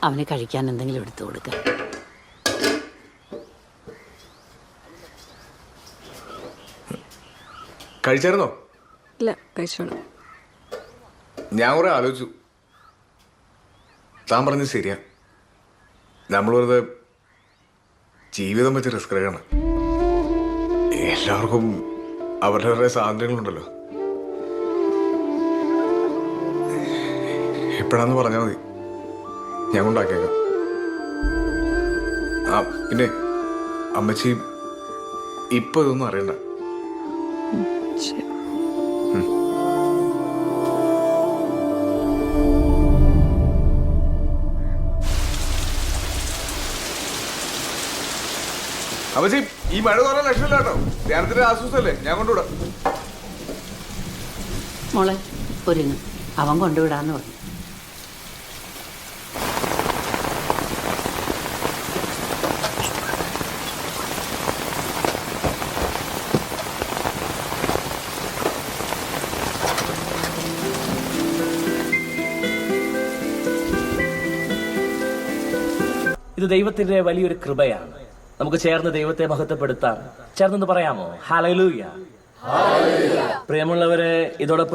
അവന് കഴിക്കാൻ എന്തെങ്കിലും എടുത്തു കൊടുക്കാം. കഴിച്ചായിരുന്നോ? ഇല്ല, കഴിച്ചോളൂ. ഞാൻ കുറെ ആലോചിച്ചു. താൻ പറഞ്ഞത് ശരിയാ. നമ്മൾ വെറുതെ ജീവിതം വെച്ച് റിസ്ക് എടുക്കണം. എല്ലാവർക്കും അവരുടെ സ്വാതന്ത്ര്യങ്ങളുണ്ടല്ലോ. എപ്പോഴാന്ന് പറഞ്ഞാൽ മതി, ഞാൻ കൊണ്ടാക്കിയേക്കാം. ആ പിന്നെ അമ്മച്ചി ഇപ്പൊ ഇതൊന്നും അറിയണ്ട. ശരി. അമ്മച്ചി ഈ മഴ തോന്നാൻ ലക്ഷമില്ല കേട്ടോ. ധ്യാനത്തിന്റെ ആശ്വാസമല്ലേ, ഞാൻ കൊണ്ടുവിടാം. മോളെ ഒരുങ്ങ്, അവൻ കൊണ്ടുവിടാന്ന് പറഞ്ഞു. ഇത് ദൈവത്തിന്റെ വലിയൊരു കൃപയാണ്. നമുക്ക് ചേർന്ന് ദൈവത്തെ മഹത്വപ്പെടുത്താം. ചേർന്നെന്ന് പറയാമോ? ഹല്ലേലൂയ. പ്രിയമുള്ളവരെ, ഇതോടൊപ്പം